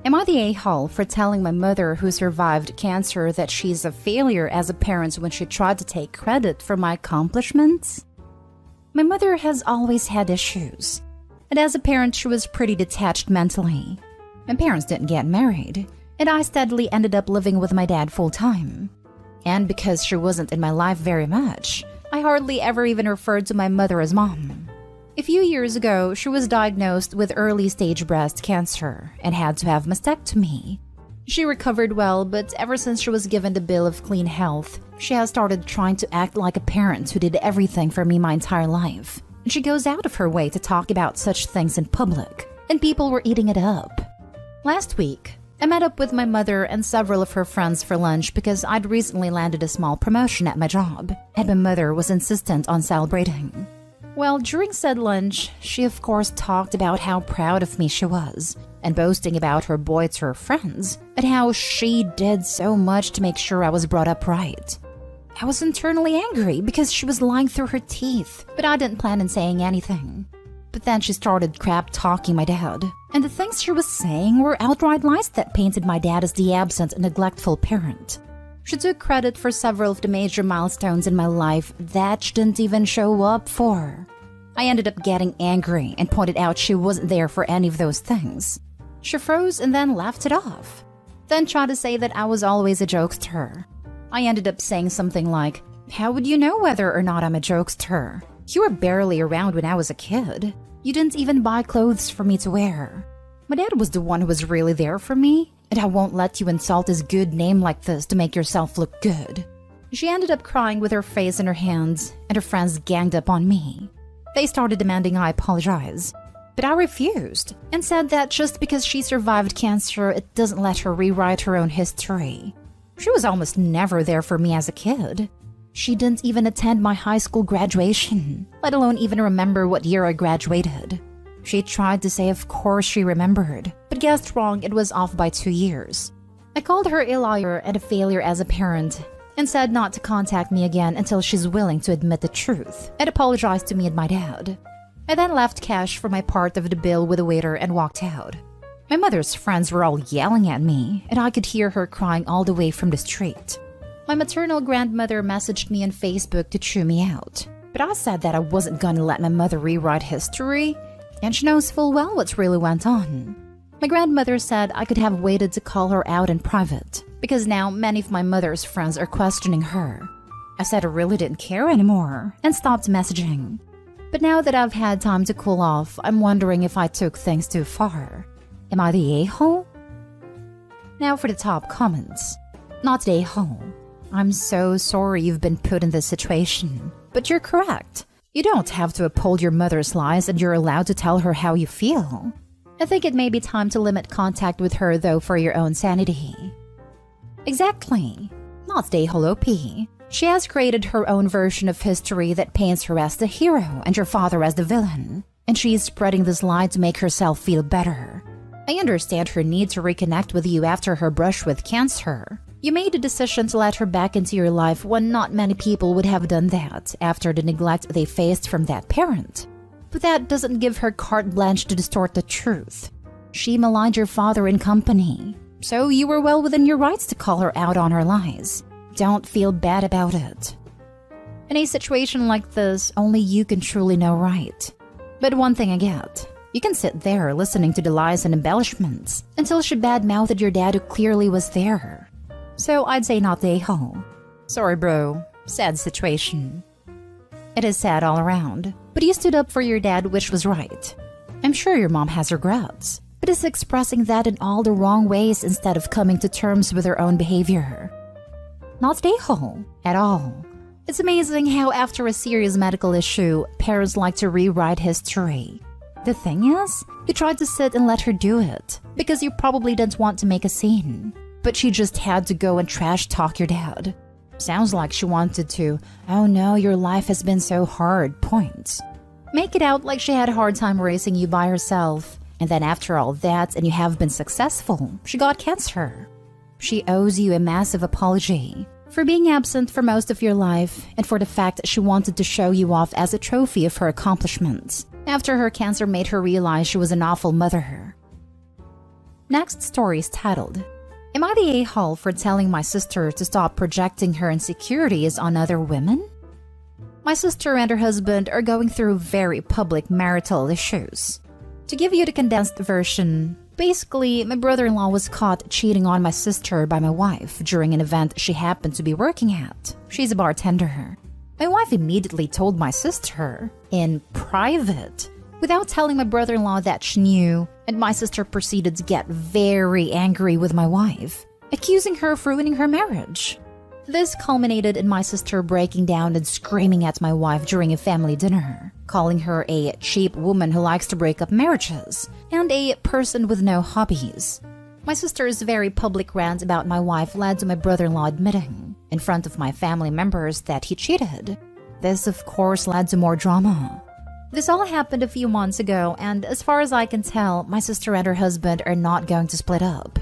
Am I the a-hole for telling my mother who survived cancer that she's a failure as a parent when she tried to take credit for my accomplishments? My mother has always had issues, and as a parent she was pretty detached mentally. My parents didn't get married, and I steadily ended up living with my dad full-time. And because she wasn't in my life very much, I hardly ever even referred to my mother as mom. A few years ago, she was diagnosed with early-stage breast cancer and had to have mastectomy. She recovered well, but ever since she was given the bill of clean health, she has started trying to act like a parent who did everything for me my entire life. And she goes out of her way to talk about such things in public, and people were eating it up. Last week, I met up with my mother and several of her friends for lunch because I'd recently landed a small promotion at my job, and my mother was insistent on celebrating. Well, during said lunch, she of course talked about how proud of me she was, and boasting about her boy to her friends, and how she did so much to make sure I was brought up right. I was internally angry because she was lying through her teeth, but I didn't plan on saying anything. But then she started crap-talking my dad, and the things she was saying were outright lies that painted my dad as the absent and neglectful parent. She took credit for several of the major milestones in my life that she didn't even show up for. I ended up getting angry and pointed out she wasn't there for any of those things. She froze and then laughed it off, then tried to say that I was always a jokester. I ended up saying something like, "How would you know whether or not I'm a jokester? You were barely around when I was a kid. You didn't even buy clothes for me to wear. My dad was the one who was really there for me, and I won't let you insult his good name like this to make yourself look good." She ended up crying with her face in her hands, and her friends ganged up on me. They started demanding I apologize, but I refused and said that just because she survived cancer, it doesn't let her rewrite her own history. She was almost never there for me as a kid. She didn't even attend my high school graduation, let alone even remember what year I graduated. She tried to say of course she remembered, but guessed wrong, it was off by 2 years. I called her a liar and a failure as a parent, and said not to contact me again until she's willing to admit the truth, and apologize to me and my dad. I then left cash for my part of the bill with the waiter and walked out. My mother's friends were all yelling at me, and I could hear her crying all the way from the street. My maternal grandmother messaged me on Facebook to chew me out, but I said that I wasn't gonna let my mother rewrite history, and she knows full well what really went on. My grandmother said I could have waited to call her out in private, because now many of my mother's friends are questioning her. I said I really didn't care anymore, and stopped messaging. But now that I've had time to cool off, I'm wondering if I took things too far. Am I the a-hole? Now for the top comments. Not the a-hole. I'm so sorry you've been put in this situation, but you're correct. You don't have to uphold your mother's lies, and you're allowed to tell her how you feel. I think it may be time to limit contact with her though for your own sanity. Exactly. Not the a-hole OP. She has created her own version of history that paints her as the hero and your father as the villain, and she is spreading this lie to make herself feel better. I understand her need to reconnect with you after her brush with cancer. You made a decision to let her back into your life when not many people would have done that after the neglect they faced from that parent. But that doesn't give her carte blanche to distort the truth. She maligned your father in company, so you were well within your rights to call her out on her lies. Don't feel bad about it. In a situation like this, only you can truly know right. But one thing I get, you can sit there listening to the lies and embellishments until she badmouthed your dad who clearly was there. So I'd say not the a-hole. Sorry bro, sad situation. It is sad all around, but you stood up for your dad, which was right. I'm sure your mom has regrets, but is expressing that in all the wrong ways instead of coming to terms with her own behavior. Not the a-hole at all. It's amazing how after a serious medical issue, parents like to rewrite history. The thing is, you tried to sit and let her do it, because you probably didn't want to make a scene. But she just had to go and trash talk your dad. Sounds like she wanted to, "Oh no, your life has been so hard," points. Make it out like she had a hard time raising you by herself, and then after all that and you have been successful, she got cancer. She owes you a massive apology for being absent for most of your life and for the fact that she wanted to show you off as a trophy of her accomplishments after her cancer made her realize she was an awful mother. Next story is titled, Am I the a-hole for telling my sister to stop projecting her insecurities on other women? My sister and her husband are going through very public marital issues. To give you the condensed version, basically, my brother-in-law was caught cheating on my sister by my wife during an event she happened to be working at. She's a bartender. My wife immediately told my sister, in private, without telling my brother-in-law that she knew, and my sister proceeded to get very angry with my wife, accusing her of ruining her marriage. This culminated in my sister breaking down and screaming at my wife during a family dinner, calling her a cheap woman who likes to break up marriages and a person with no hobbies. My sister's very public rant about my wife led to my brother-in-law admitting, in front of my family members, that he cheated. This, of course, led to more drama. This all happened a few months ago, and as far as I can tell, my sister and her husband are not going to split up.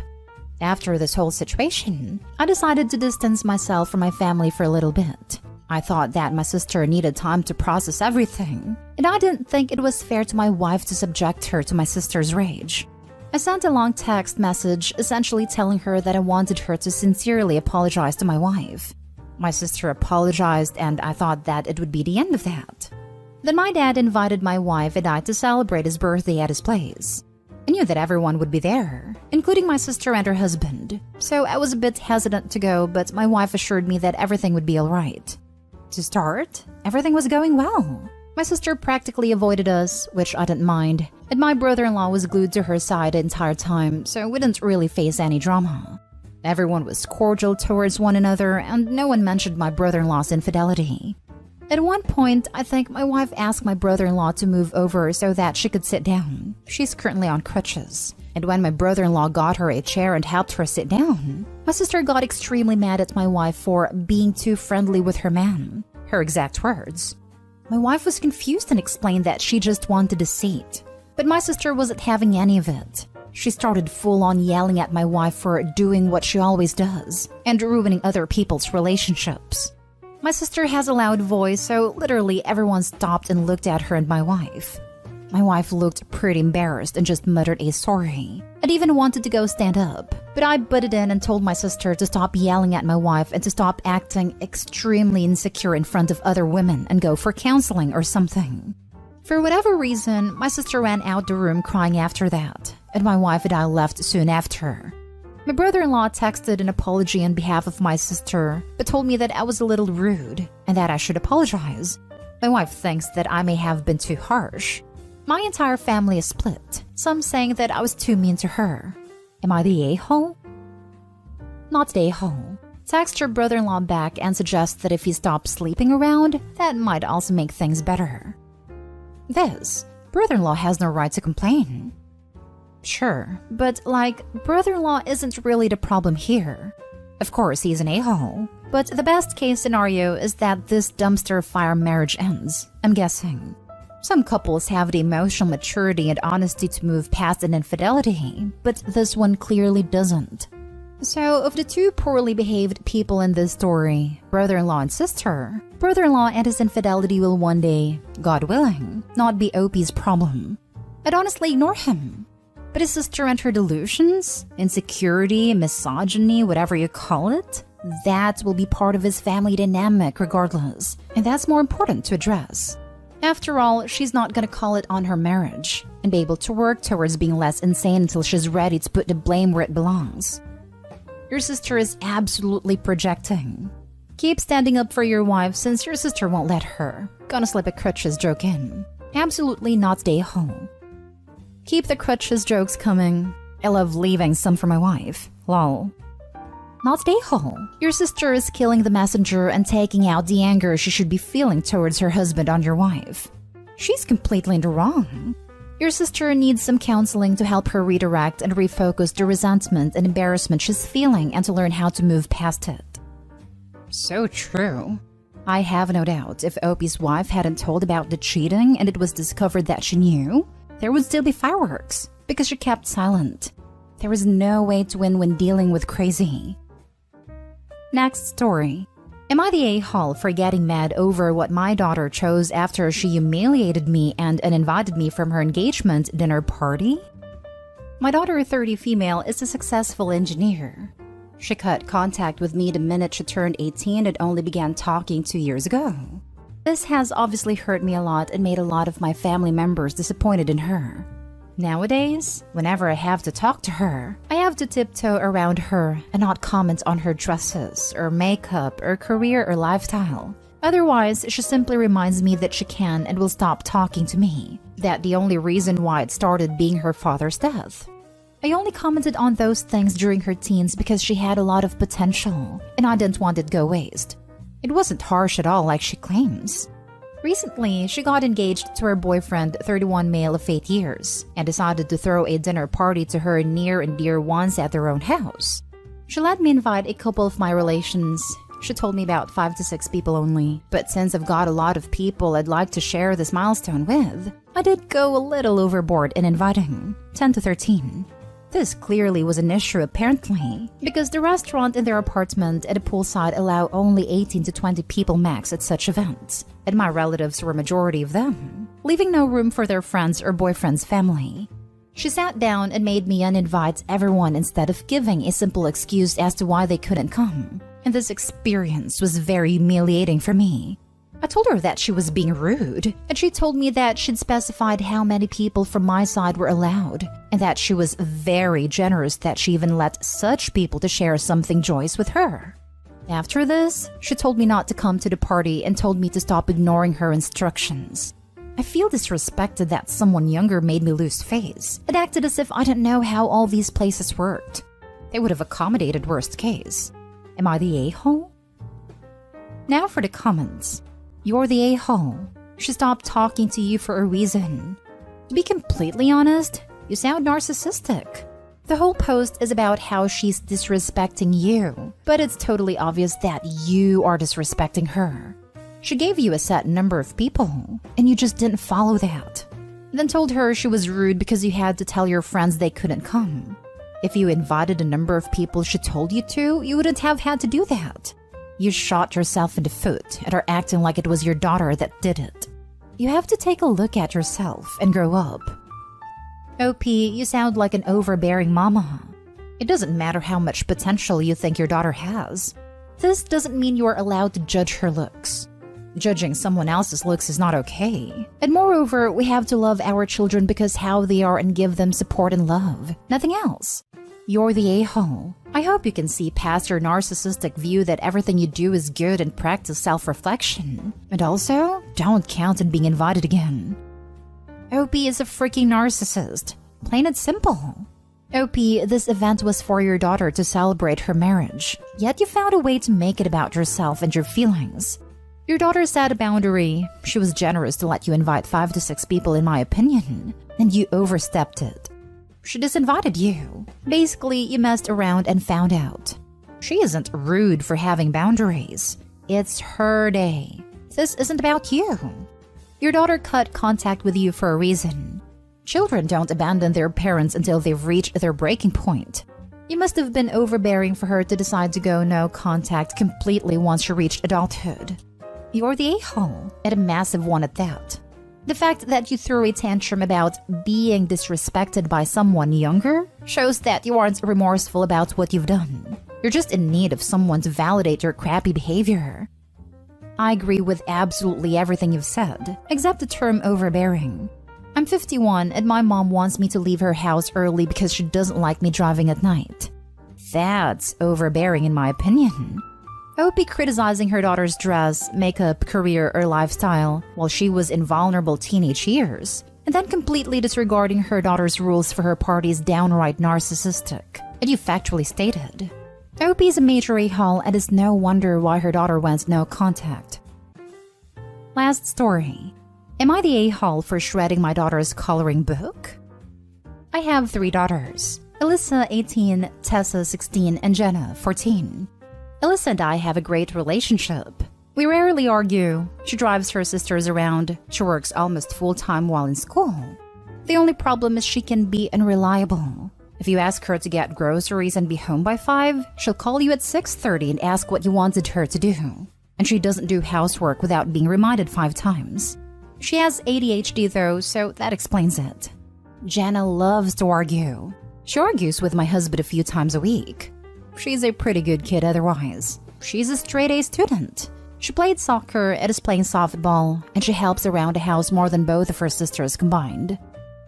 After this whole situation, I decided to distance myself from my family for a little bit. I thought that my sister needed time to process everything, and I didn't think it was fair to my wife to subject her to my sister's rage. I sent a long text message essentially telling her that I wanted her to sincerely apologize to my wife. My sister apologized, and I thought that it would be the end of that. Then my dad invited my wife and I to celebrate his birthday at his place. I knew that everyone would be there, including my sister and her husband, so I was a bit hesitant to go, but my wife assured me that everything would be alright. To start, everything was going well. My sister practically avoided us, which I didn't mind, and my brother-in-law was glued to her side the entire time, so we didn't really face any drama. Everyone was cordial towards one another, and no one mentioned my brother-in-law's infidelity. At one point, I think my wife asked my brother-in-law to move over so that she could sit down. She's currently on crutches. And when my brother-in-law got her a chair and helped her sit down, my sister got extremely mad at my wife for being too friendly with her man. Her exact words. My wife was confused and explained that she just wanted a seat. But my sister wasn't having any of it. She started full-on yelling at my wife for doing what she always does and ruining other people's relationships. My sister has a loud voice, so literally everyone stopped and looked at her and my wife. My wife looked pretty embarrassed and just muttered a sorry. I'd even wanted to go stand up, but I butted in and told my sister to stop yelling at my wife and to stop acting extremely insecure in front of other women and go for counseling or something. For whatever reason, my sister ran out the room crying after that, and my wife and I left soon after. My brother-in-law texted an apology on behalf of my sister, but told me that I was a little rude and that I should apologize. My wife thinks that I may have been too harsh. My entire family is split, some saying that I was too mean to her. Am I the a-hole? Not the a-hole. Text your brother-in-law back and suggest that if he stops sleeping around, that might also make things better. This brother-in-law has no right to complain. Sure, but brother-in-law isn't really the problem here. Of course, he's an a-hole, but the best case scenario is that this dumpster fire marriage ends, I'm guessing. Some couples have the emotional maturity and honesty to move past an infidelity, but this one clearly doesn't. So, of the two poorly behaved people in this story, brother-in-law and sister, brother-in-law and his infidelity will one day, God willing, not be OP's problem. I'd honestly ignore him. But his sister and her delusions, insecurity, misogyny, whatever you call it, that will be part of his family dynamic regardless, and that's more important to address. After all, she's not gonna call it on her marriage and be able to work towards being less insane until she's ready to put the blame where it belongs. Your sister is absolutely projecting. Keep standing up for your wife since your sister won't let her. Gonna slip a crutches joke in. Absolutely not stay home. Keep the crutches jokes coming. I love leaving some for my wife. Lol. Not stay home. Your sister is killing the messenger and taking out the anger she should be feeling towards her husband on your wife. She's completely in the wrong. Your sister needs some counseling to help her redirect and refocus the resentment and embarrassment she's feeling and to learn how to move past it. So true. I have no doubt if Opie's wife hadn't told about the cheating and it was discovered that she knew, there would still be fireworks because she kept silent. There is no way to win when dealing with crazy. Next story. Am I the a-hole for getting mad over what my daughter chose after she humiliated me and uninvited me from her engagement dinner party? My daughter, 30 female, is a successful engineer. She cut contact with me the minute she turned 18 and only began talking 2 years ago. This has obviously hurt me a lot and made a lot of my family members disappointed in her. Nowadays, whenever I have to talk to her, I have to tiptoe around her and not comment on her dresses or makeup or career or lifestyle. Otherwise, she simply reminds me that she can and will stop talking to me, that the only reason why it started being her father's death. I only commented on those things during her teens because she had a lot of potential, and I didn't want it to go waste. It wasn't harsh at all like she claims. Recently, she got engaged to her boyfriend, 31 male of 8 years, and decided to throw a dinner party to her near and dear ones at their own house. She let me invite a couple of my relations. She told me about 5 to 6 people only, but since I've got a lot of people I'd like to share this milestone with, I did go a little overboard in inviting 10 to 13. This clearly was an issue apparently, because the restaurant in their apartment at a poolside allow only 18 to 20 people max at such events, and my relatives were a majority of them, leaving no room for their friends or boyfriend's family. She sat down and made me uninvite everyone instead of giving a simple excuse as to why they couldn't come, and this experience was very humiliating for me. I told her that she was being rude, and she told me that she'd specified how many people from my side were allowed, and that she was very generous that she even let such people to share something joyous with her. After this, she told me not to come to the party and told me to stop ignoring her instructions. I feel disrespected that someone younger made me lose face. It acted as if I didn't know how all these places worked. They would have accommodated worst case. Am I the a-hole? Now for the comments. You're the a-hole. She stopped talking to you for a reason. To be completely honest, you sound narcissistic. The whole post is about how she's disrespecting you, but it's totally obvious that you are disrespecting her. She gave you a set number of people, and you just didn't follow that. Then told her she was rude because you had to tell your friends they couldn't come. If you invited a number of people she told you to, you wouldn't have had to do that. You shot yourself in the foot and are acting like it was your daughter that did it. You have to take a look at yourself and grow up. OP, you sound like an overbearing mama. It doesn't matter how much potential you think your daughter has. This doesn't mean you are allowed to judge her looks. Judging someone else's looks is not okay. And moreover, we have to love our children because how they are and give them support and love. Nothing else. You're the a-hole. I hope you can see past your narcissistic view that everything you do is good and practice self-reflection. And also, don't count on being invited again. OP is a freaking narcissist. Plain and simple. OP, this event was for your daughter to celebrate her marriage. Yet you found a way to make it about yourself and your feelings. Your daughter set a boundary. She was generous to let you invite 5 to 6 people in my opinion, and you overstepped it. She disinvited you. Basically, you messed around and found out. She isn't rude for having boundaries. It's her day. This isn't about you. Your daughter cut contact with you for a reason. Children don't abandon their parents until they've reached their breaking point. You must have been overbearing for her to decide to go no contact completely once she reached adulthood. You're the a-hole, and a massive one at that. The fact that you threw a tantrum about being disrespected by someone younger shows that you aren't remorseful about what you've done. You're just in need of someone to validate your crappy behavior. I agree with absolutely everything you've said, except the term overbearing. I'm 51 and my mom wants me to leave her house early because she doesn't like me driving at night. That's overbearing in my opinion. OP criticizing her daughter's dress, makeup, career, or lifestyle while she was in vulnerable teenage years, and then completely disregarding her daughter's rules for her party is downright narcissistic, and you factually stated. OP is a major a-hole and it's no wonder why her daughter went no contact. Last story. Am I the a-hole for shredding my daughter's coloring book? I have 3 daughters. Alyssa, 18, Tessa, 16, and Jenna, 14. Alyssa and I have a great relationship. We rarely argue. She drives her sisters around. She works almost full-time while in school. The only problem is she can be unreliable. If you ask her to get groceries and be home by 5, she'll call you at 6:30 and ask what you wanted her to do. And she doesn't do housework without being reminded 5 times. She has ADHD though, so that explains it. Jenna loves to argue. She argues with my husband a few times a week. She's a pretty good kid otherwise. She's a straight-A student. She played soccer and is playing softball, and she helps around the house more than both of her sisters combined.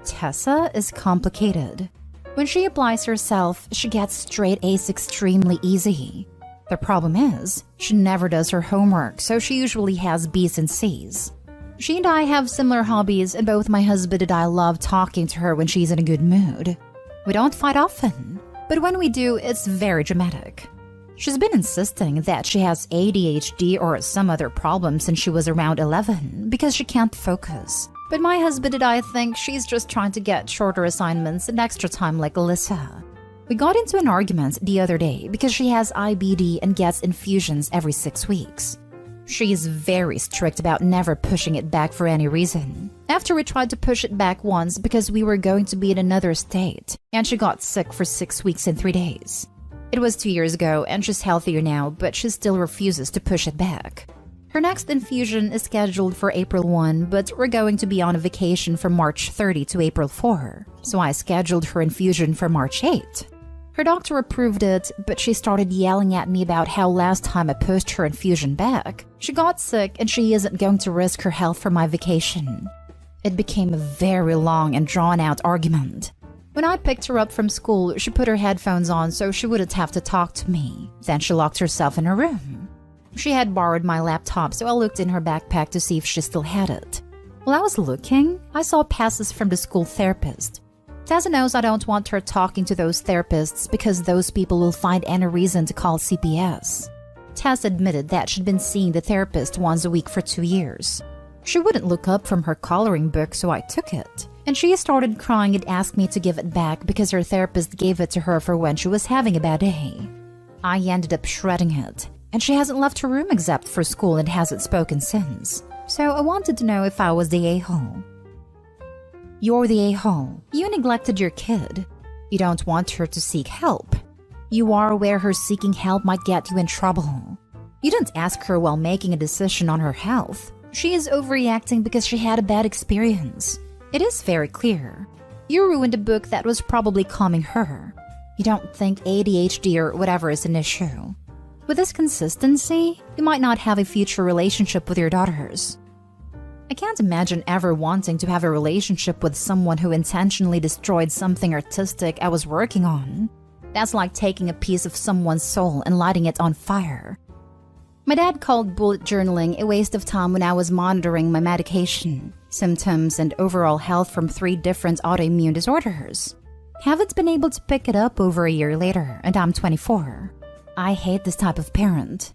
Tessa is complicated. When she applies herself, she gets straight A's extremely easy. The problem is, she never does her homework, so she usually has B's and C's. She and I have similar hobbies, and both my husband and I love talking to her when she's in a good mood. We don't fight often, but when we do, it's very dramatic. She's been insisting that she has ADHD or some other problem since she was around 11 because she can't focus. But my husband and I think she's just trying to get shorter assignments and extra time like Alyssa. We got into an argument the other day because she has IBD and gets infusions every 6 weeks. She is very strict about never pushing it back for any reason. After we tried to push it back once because we were going to be in another state, and she got sick for 6 weeks and 3 days. It was 2 years ago and she's healthier now, but she still refuses to push it back. Her next infusion is scheduled for April 1, but we're going to be on a vacation from March 30 to April 4, so I scheduled her infusion for March 8. Her doctor approved it, but she started yelling at me about how last time I pushed her infusion back, she got sick and she isn't going to risk her health for my vacation. It became a very long and drawn-out argument. When I picked her up from school, she put her headphones on so she wouldn't have to talk to me. Then she locked herself in her room. She had borrowed my laptop, so I looked in her backpack to see if she still had it. While I was looking, I saw passes from the school therapist. Tessa knows I don't want her talking to those therapists because those people will find any reason to call CPS. Tess admitted that she'd been seeing the therapist once a week for 2 years. She wouldn't look up from her coloring book, so I took it. And she started crying and asked me to give it back because her therapist gave it to her for when she was having a bad day. I ended up shredding it, and she hasn't left her room except for school and hasn't spoken since. So I wanted to know if I was the a-hole. You're the a-hole. You neglected your kid. You don't want her to seek help. You are aware her seeking help might get you in trouble. You didn't ask her while making a decision on her health. She is overreacting because she had a bad experience. It is very clear. You ruined a book that was probably calming her. You don't think ADHD or whatever is an issue. With this consistency, you might not have a future relationship with your daughters. I can't imagine ever wanting to have a relationship with someone who intentionally destroyed something artistic I was working on. That's like taking a piece of someone's soul and lighting it on fire. My dad called bullet journaling a waste of time when I was monitoring my medication, symptoms, and overall health from 3 different autoimmune disorders. Haven't been able to pick it up over a year later, and I'm 24. I hate this type of parent.